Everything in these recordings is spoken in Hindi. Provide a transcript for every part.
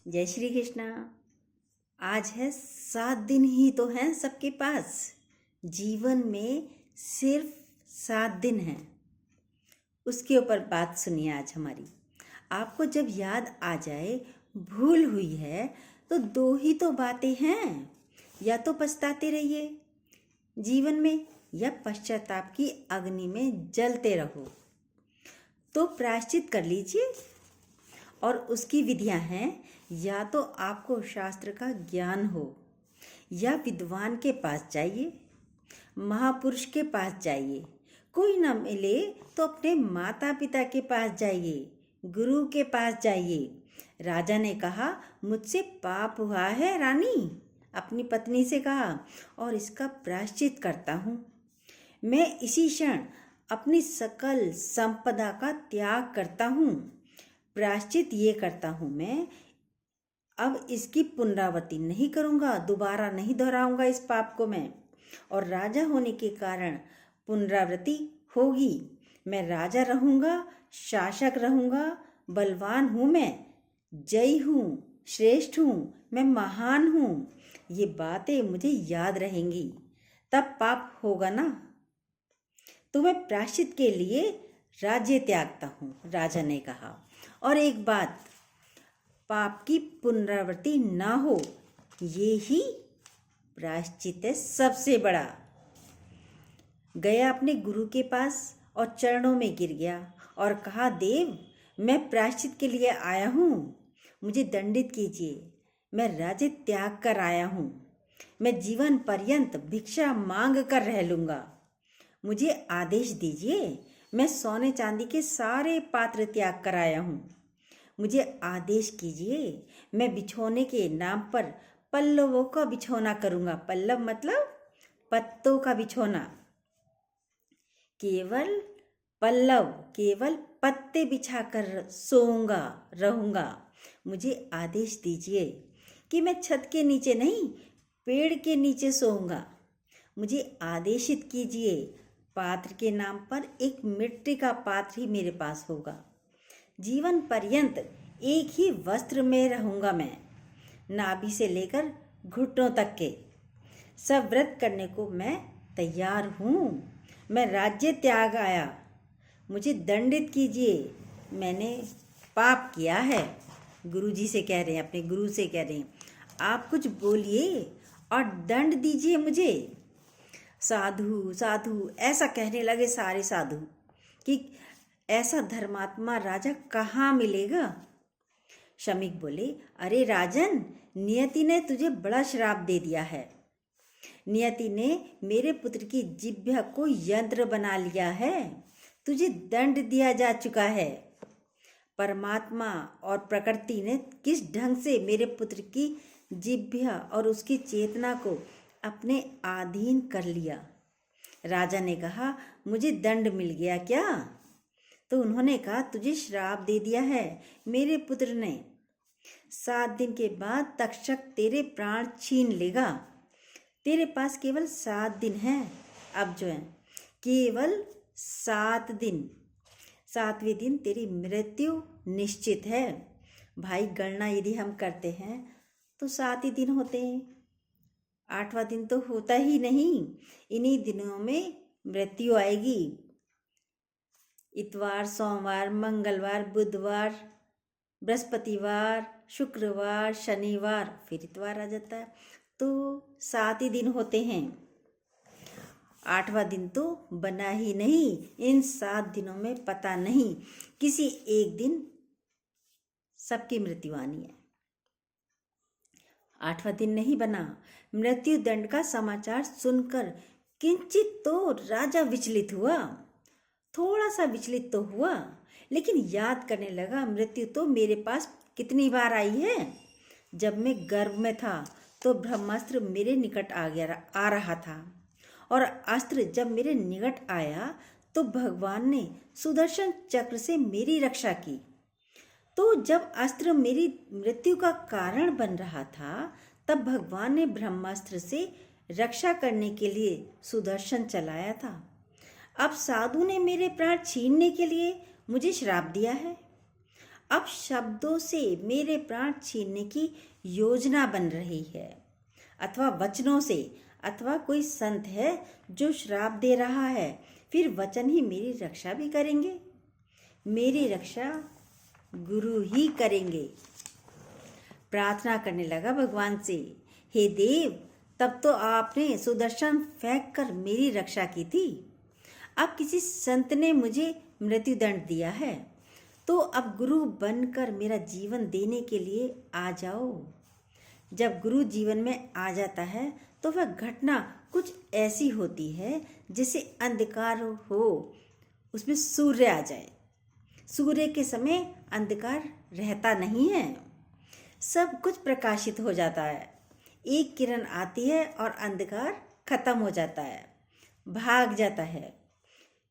जय श्री कृष्णा। आज है 7 दिन ही तो हैं सबके पास। जीवन में सिर्फ 7 दिन हैं। उसके ऊपर बात सुनिए आज हमारी। आपको जब याद आ जाए भूल हुई है तो दो ही तो बातें हैं, या तो पछताते रहिए जीवन में या पश्चाताप की अग्नि में जलते रहो। तो प्रायश्चित कर लीजिए। और उसकी विधियां हैं, या तो आपको शास्त्र का ज्ञान हो, या विद्वान के पास जाइए, महापुरुष के पास जाइए। कोई ना मिले तो अपने माता पिता के पास जाइए, गुरु के पास जाइए। राजा ने कहा, मुझसे पाप हुआ है रानी, अपनी पत्नी से कहा, और इसका प्रायश्चित करता हूँ। मैं इसी क्षण अपनी सकल संपदा का त्याग करता हूँ। प्रायश्चित ये करता हूँ मैं, अब इसकी पुनरावृत्ति नहीं करूँगा, दोबारा नहीं दोहराऊँगा इस पाप को मैं। और राजा होने के कारण पुनरावृत्ति होगी। मैं राजा रहूँगा, शासक रहूँगा, बलवान हूँ मैं, जयी हूँ, श्रेष्ठ हूँ, मैं महान हूँ। ये बातें मुझे याद रहेंगी, तब पाप होगा ना। तो मैं प्रायश्चित के लिए राज्य त्यागता हूँ, राजा ने कहा। और एक बात, पाप की पुनरावृत्ति ना हो, ये ही प्रायश्चित है सबसे बड़ा। गया अपने गुरु के पास और चरणों में गिर गया और कहा, देव, मैं प्रायश्चित के लिए आया हूँ, मुझे दंडित कीजिए। मैं राज्य त्याग कर आया हूँ, मैं जीवन पर्यंत भिक्षा मांग कर रह लूँगा। मुझे आदेश दीजिए, मैं सोने चांदी के सारे पात्र त्याग कर आया हूँ। मुझे आदेश कीजिए, मैं बिछोने के नाम पर पल्लवों का बिछौना करूँगा। पल्लव मतलब पत्तों का बिछौना। केवल पल्लव, केवल पत्ते बिछाकर सोऊंगा, रहूँगा। मुझे आदेश दीजिए कि मैं छत के नीचे नहीं, पेड़ के नीचे सोऊंगा। मुझे आदेशित कीजिए, पात्र के नाम पर एक मिट्टी का पात्र ही मेरे पास होगा। जीवन पर्यंत एक ही वस्त्र में रहूँगा मैं, नाभि से लेकर घुटनों तक के। सब व्रत करने को मैं तैयार हूँ। मैं राज्य त्याग आया, मुझे दंडित कीजिए, मैंने पाप किया है। गुरुजी से कह रहे हैं, अपने गुरु से कह रहे हैं, आप कुछ बोलिए और दंड दीजिए मुझे। साधु साधु ऐसा कहने लगे सारे साधु कि ऐसा धर्मात्मा राजा कहाँ मिलेगा। शमीक बोले, अरे राजन, नियति ने तुझे बड़ा श्राप दे दिया है। नियति ने मेरे पुत्र की जिह्वा को यंत्र बना लिया है। तुझे दंड दिया जा चुका है। परमात्मा और प्रकृति ने किस ढंग से मेरे पुत्र की जिह्वा और उसकी चेतना को अपने अधीन कर लिया। राजा ने कहा, मुझे दंड मिल गया क्या? तो उन्होंने कहा, तुझे श्राप दे दिया है मेरे पुत्र ने। 7 दिन के बाद तक्षक तेरे प्राण छीन लेगा। तेरे पास केवल 7 दिन हैं। अब जो है केवल 7 दिन, 7वें दिन तेरी मृत्यु निश्चित है। भाई, गणना यदि हम करते हैं तो 7 ही दिन होते हैं, 8वां दिन तो होता ही नहीं। इन्हीं दिनों में मृत्यु आएगी। इतवार, सोमवार, मंगलवार, बुधवार, बृहस्पतिवार, शुक्रवार, शनिवार, फिर इतवार आ जाता है। तो 7 ही दिन होते हैं। 8वां दिन तो बना ही नहीं। इन 7 दिनों में पता नहीं किसी एक दिन सबकी मृत्यु आनी है। 8वां दिन नहीं बना। मृत्यु दंड का समाचार सुनकर किंचित तो राजा विचलित हुआ, थोड़ा सा विचलित तो हुआ, लेकिन याद करने लगा, मृत्यु तो मेरे पास कितनी बार आई है। जब मैं गर्भ में था तो ब्रह्मास्त्र मेरे निकट आ रहा था, और अस्त्र जब मेरे निकट आया तो भगवान ने सुदर्शन चक्र से मेरी रक्षा की। तो जब अस्त्र मेरी मृत्यु का कारण बन रहा था, तब भगवान ने ब्रह्मास्त्र से रक्षा करने के लिए सुदर्शन चलाया था। अब साधु ने मेरे प्राण छीनने के लिए मुझे श्राप दिया है। अब शब्दों से मेरे प्राण छीनने की योजना बन रही है, अथवा वचनों से, अथवा कोई संत है जो श्राप दे रहा है, फिर वचन ही मेरी रक्षा भी करेंगे। मेरी रक्षा गुरु ही करेंगे। प्रार्थना करने लगा भगवान से, हे देव, तब तो आपने सुदर्शन फेंक कर मेरी रक्षा की थी। अब किसी संत ने मुझे मृत्युदंड दिया है, तो अब गुरु बनकर मेरा जीवन देने के लिए आ जाओ। जब गुरु जीवन में आ जाता है तो वह घटना कुछ ऐसी होती है जैसे अंधकार हो, उसमें सूर्य आ जाए। सूर्य के समय अंधकार रहता नहीं है, सब कुछ प्रकाशित हो जाता है। एक किरण आती है और अंधकार खत्म हो जाता है, भाग जाता है।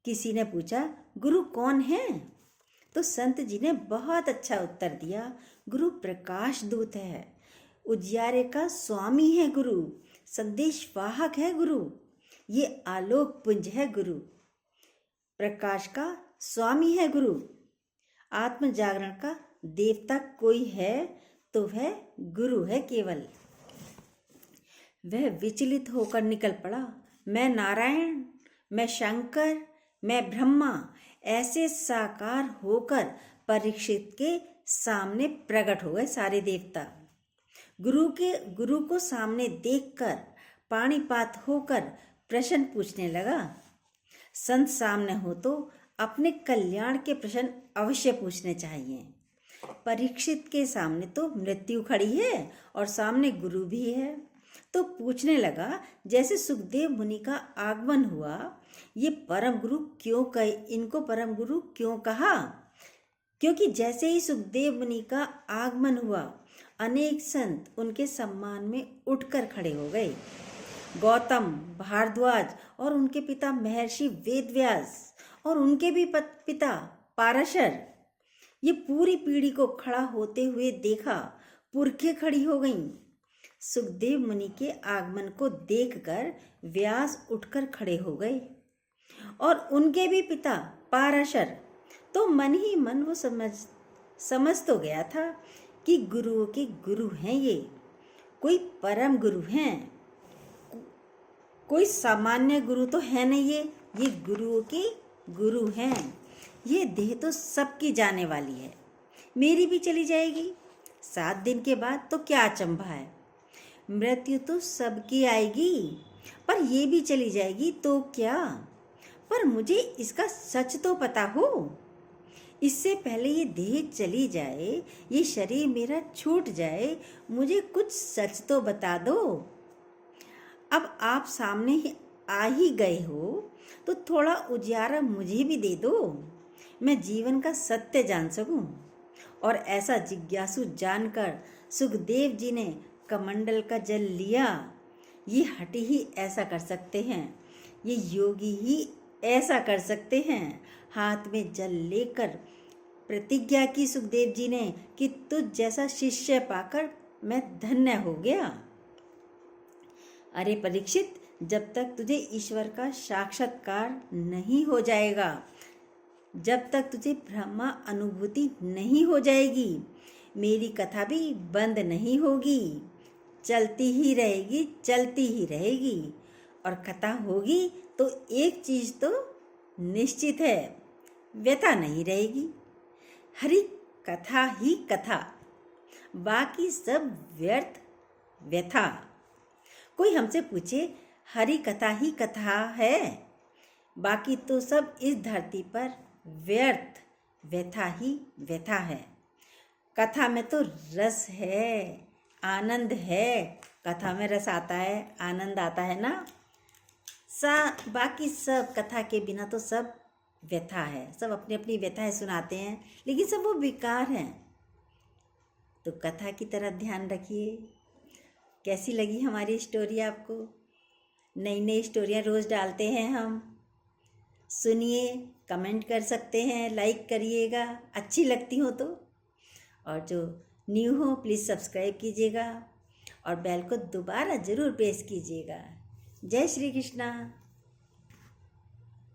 किसी ने पूछा, गुरु कौन है? तो संत जी ने बहुत अच्छा उत्तर दिया, गुरु प्रकाश दूत है, उजियारे का स्वामी है गुरु, संदेश वाहक है गुरु, ये आलोक पुंज है गुरु, प्रकाश का स्वामी है गुरु। आत्म जागरण का देवता कोई है तो वह गुरु है केवल। वह विचलित होकर निकल पड़ा, मैं नारायण, मैं शंकर, मैं ब्रह्मा, ऐसे साकार होकर परीक्षित के सामने प्रकट हो गए सारे देवता। गुरु को सामने देखकर पाणिपात होकर प्रश्न पूछने लगा। संत सामने हो तो अपने कल्याण के प्रश्न अवश्य पूछने चाहिए। परीक्षित के सामने तो मृत्यु खड़ी है और सामने गुरु भी है, तो पूछने लगा, जैसे सुखदेव मुनि का आगमन हुआ, ये परम गुरु क्यों कहे, इनको परम गुरु क्यों कहा? क्योंकि जैसे ही सुखदेव मुनि का आगमन हुआ, अनेक संत उनके सम्मान में उठकर खड़े हो गए। गौतम, भारद्वाज और उनके पिता महर्षि वेदव्यास और उनके भी पिता पाराशर, ये पूरी पीढ़ी को खड़ा होते हुए देखा, पुरखें खड़ी हो गईं। सुखदेव मुनि के आगमन को देखकर व्यास उठकर खड़े हो गए और उनके भी पिता पाराशर। तो मन ही मन वो समझ तो गया था कि गुरुओं के गुरु हैं ये, कोई परम गुरु हैं, कोई सामान्य गुरु तो है नहीं, ये गुरुओं के गुरु हैं। ये देह तो सबकी जाने वाली है, मेरी भी चली जाएगी 7 दिन के बाद, तो क्या अचंभा है। मृत्यु तो सबकी आएगी, पर ये भी चली जाएगी तो क्या। पर मुझे इसका सच तो पता हो, इससे पहले ये देह चली जाए, ये शरीर मेरा छूट जाए, मुझे कुछ सच तो बता दो। अब आप सामने ही आ ही गए हो तो थोड़ा उजियारा मुझे भी दे दो, मैं जीवन का सत्य जान सकूं। और ऐसा जिज्ञासु जानकर सुखदेव जी ने कमंडल का जल लिया। ये हठि ही ऐसा कर सकते हैं, ये योगी ही ऐसा कर सकते हैं। हाथ में जल लेकर प्रतिज्ञा की सुखदेव जी ने कि तुझ जैसा शिष्य पाकर मैं धन्य हो गया। अरे परीक्षित, जब तक तुझे ईश्वर का साक्षात्कार नहीं हो जाएगा, जब तक तुझे ब्रह्मा अनुभूति नहीं हो जाएगी, मेरी कथा भी बंद नहीं होगी, चलती ही रहेगी, चलती ही रहेगी। और कथा होगी तो एक चीज तो निश्चित है, व्यथा नहीं रहेगी। हरि कथा ही कथा, बाकी सब व्यर्थ व्यथा। कोई हमसे पूछे हरि कथा ही कथा है, बाकी तो सब इस धरती पर व्यर्थ व्यथा ही व्यथा है। कथा में तो रस है, आनंद है, कथा में रस आता है, आनंद आता है ना। बाकी सब कथा के बिना तो सब व्यथा है, सब अपनी अपनी व्यथाएं सुनाते हैं, लेकिन सब वो बेकार हैं। तो कथा की तरह ध्यान रखिए। कैसी लगी हमारी स्टोरी आपको? नई नई स्टोरियाँ रोज़ डालते हैं हम, सुनिए, कमेंट कर सकते हैं, लाइक करिएगा अच्छी लगती हो तो। और जो न्यू हो प्लीज़ सब्सक्राइब कीजिएगा और बेल को दोबारा ज़रूर प्रेस कीजिएगा। जय श्री कृष्णा।